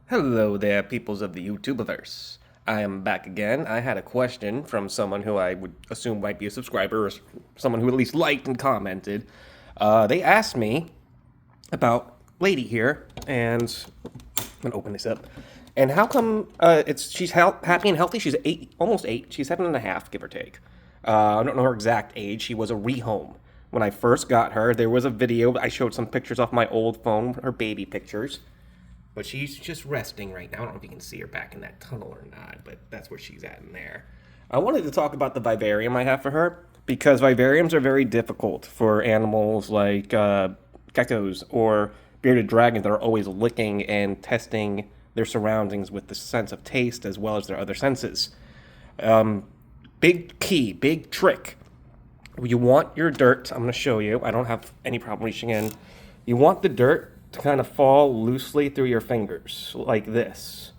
Hello there, peoples of the YouTubeverse. I am back again. I had a question from someone who I would assume might be a subscriber or someone who at least liked and commented. They asked me about Lady here, and I'm gonna open this up. And how come she's happy and healthy? She's almost 8. She's 7.5, give or take. I don't know her exact age. She was a rehome. When I first got her, there was a video. I showed some pictures off my old phone, her baby pictures. But she's just resting right now. I don't know if you can see her back in that tunnel or not, but that's where she's at in there. I wanted to talk about the vivarium I have for her because vivariums are very difficult for animals like geckos or bearded dragons that are always licking and testing their surroundings with the sense of taste as well as their other senses. Big key, big trick. You want your dirt. I'm going to show you. I don't have any problem reaching in. You want the dirt to kind of fall loosely through your fingers, like this.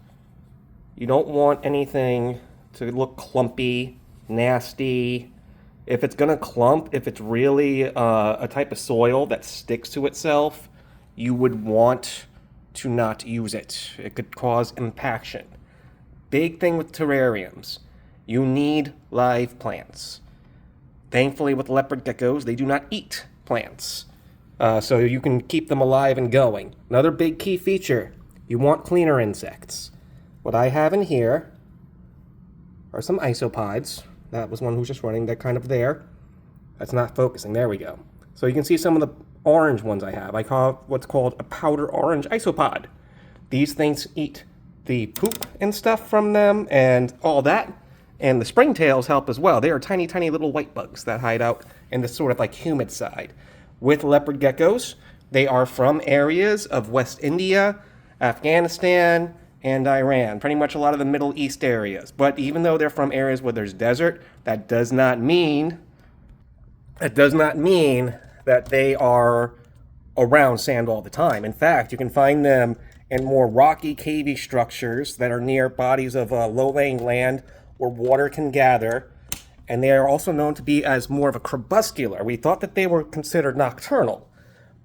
You don't want anything to look clumpy, nasty. If it's gonna clump, if it's really a type of soil that sticks to itself, you would want to not use it. It could cause impaction. Big thing with terrariums, you need live plants. Thankfully, with leopard geckos, they do not eat plants. So you can keep them alive and going. Another big key feature, you want cleaner insects. What I have in here are some isopods. That was one who's just running, that kind of there. That's not focusing, there we go. So you can see some of the orange ones I have. I call what's called a powder orange isopod. These things eat the poop and stuff from them and all that. And the springtails help as well. They are tiny, tiny little white bugs that hide out in the sort of like humid side. With leopard geckos, they are from areas of West India, Afghanistan, and Iran. Pretty much a lot of the Middle East areas. But even though they're from areas where there's desert, that does not mean that they are around sand all the time. In fact, you can find them in more rocky, cavey structures that are near bodies of low-lying land where water can gather. And they are also known to be as more of a crepuscular. We thought that they were considered nocturnal.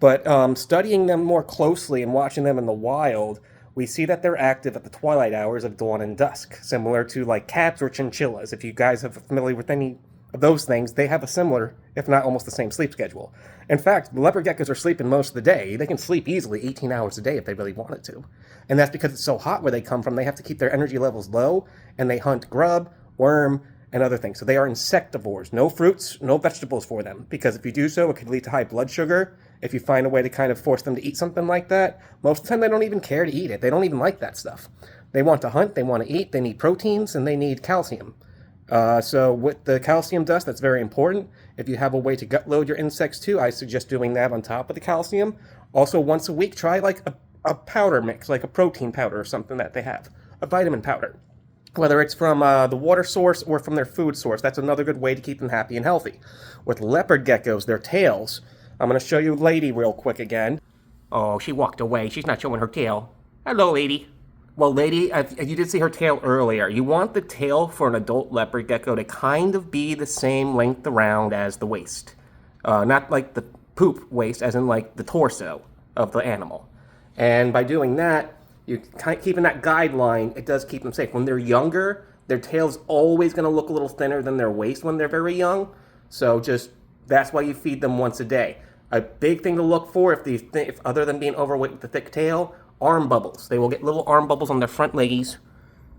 But studying them more closely and watching them in the wild, we see that they're active at the twilight hours of dawn and dusk, similar to like cats or chinchillas. If you guys are familiar with any of those things, they have a similar, if not almost the same sleep schedule. In fact, leopard geckos are sleeping most of the day. They can sleep easily 18 hours a day if they really wanted to. And that's because it's so hot where they come from, they have to keep their energy levels low, and they hunt grub, worm, and other things. So they are insectivores. No fruits, no vegetables for them. Because if you do so, it could lead to high blood sugar. If you find a way to kind of force them to eat something like that, most of the time they don't even care to eat it. They don't even like that stuff. They want to hunt, they want to eat, they need proteins, and they need calcium. So with the calcium dust, that's very important. If you have a way to gut load your insects too, I suggest doing that on top of the calcium. Also, once a week, try like a powder mix, like a protein powder or something that they have. A vitamin powder. Whether it's from the water source or from their food source, that's another good way to keep them happy and healthy. With leopard geckos, their tails, I'm going to show you Lady real quick again. Oh, she walked away. She's not showing her tail. Hello, Lady. Well, Lady, you did see her tail earlier. You want the tail for an adult leopard gecko to kind of be the same length around as the waist. Not like the poop waist, as in like the torso of the animal. And by doing that, you keeping that guideline, it does keep them safe. When they're younger, their tail's always going to look a little thinner than their waist when they're very young. So that's why you feed them once a day. A big thing to look for, if other than being overweight with the thick tail, arm bubbles. They will get little arm bubbles on their front leggies.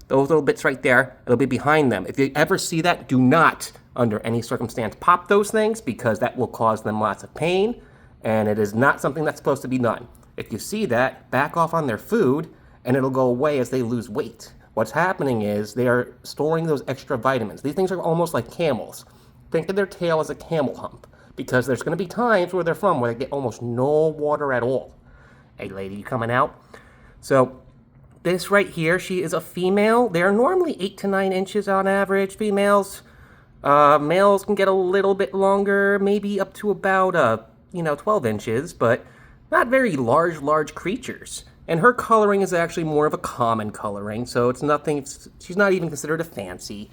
Those little bits right there, it'll be behind them. If you ever see that, do not, under any circumstance, pop those things because that will cause them lots of pain, and it is not something that's supposed to be done. If you see that, back off on their food, and it'll go away as they lose weight. What's happening is they are storing those extra vitamins. These things are almost like camels. Think of their tail as a camel hump, because there's going to be times where they're from where they get almost no water at all. Hey, lady, you coming out? So this right here, she is a female. They're normally 8 to 9 inches on average, females. Males can get a little bit longer, maybe up to about 12 inches, but not very large creatures. And her coloring is actually more of a common coloring, so it's nothing, she's not even considered a fancy.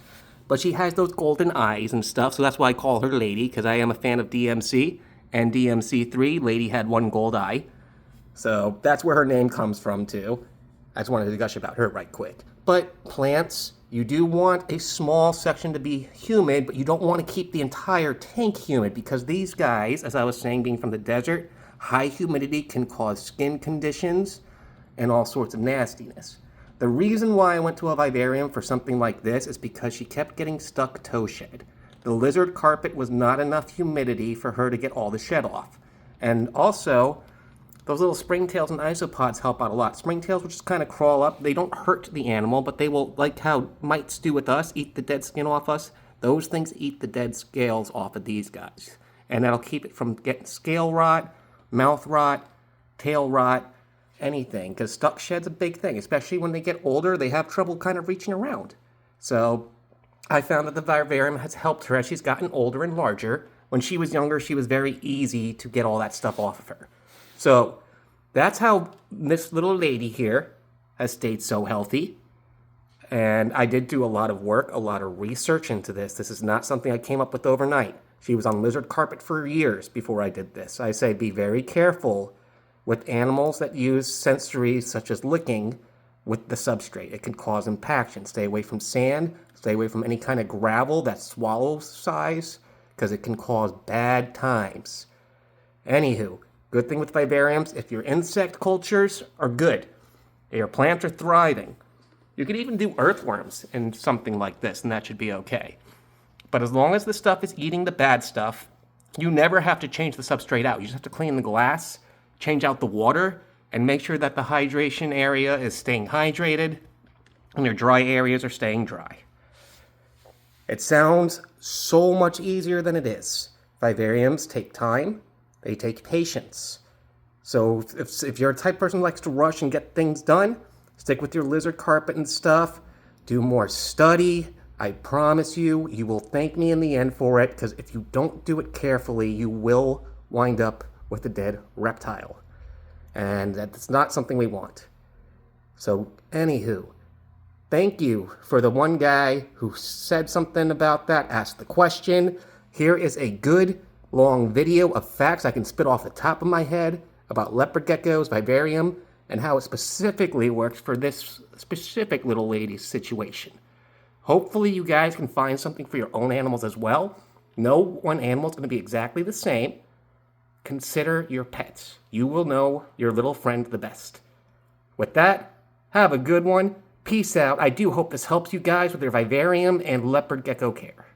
But she has those golden eyes and stuff, so that's why I call her Lady, because I am a fan of DMC. And DMC3, Lady had one gold eye. So that's where her name comes from, too. I just wanted to gush about her right quick. But plants, you do want a small section to be humid, but you don't want to keep the entire tank humid because these guys, as I was saying, being from the desert, high humidity can cause skin conditions and all sorts of nastiness. The reason why I went to a vivarium for something like this is because she kept getting stuck toe shed. The lizard carpet was not enough humidity for her to get all the shed off. And also, those little springtails and isopods help out a lot. Springtails will just kind of crawl up. They don't hurt the animal, but they will, like how mites do with us, eat the dead skin off us. Those things eat the dead scales off of these guys. And that'll keep it from getting scale rot, mouth rot, tail rot, anything. Because stuck shed's a big thing. Especially when they get older, they have trouble kind of reaching around. So I found that the vivarium has helped her as she's gotten older and larger. When she was younger, she was very easy to get all that stuff off of her. So that's how this little lady here has stayed so healthy. And I did do a lot of work, a lot of research into this. This is not something I came up with overnight. She was on lizard carpet for years before I did this. I say be very careful with animals that use sensories such as licking with the substrate. It can cause impaction. Stay away from sand. Stay away from any kind of gravel that's swallow size because it can cause bad times. Anywho, good thing with vivariums, if your insect cultures are good, your plants are thriving, you could even do earthworms in something like this, and that should be okay. But as long as the stuff is eating the bad stuff, you never have to change the substrate out. You just have to clean the glass, change out the water, and make sure that the hydration area is staying hydrated, and your dry areas are staying dry. It sounds so much easier than it is. Vivariums take time. They take patience. So if you're a type of person who likes to rush and get things done, stick with your lizard carpet and stuff. Do more study. I promise you, you will thank me in the end for it, because if you don't do it carefully, you will wind up with a dead reptile. And that's not something we want. So anywho, thank you for the one guy who said something about that, asked the question. Here is a good long video of facts I can spit off the top of my head about leopard geckos, vivarium, and how it specifically works for this specific little lady's situation. Hopefully you guys can find something for your own animals as well. No one animal is going to be exactly the same. Consider your pets. You will know your little friend the best. With that, have a good one. Peace out. I do hope this helps you guys with your vivarium and leopard gecko care.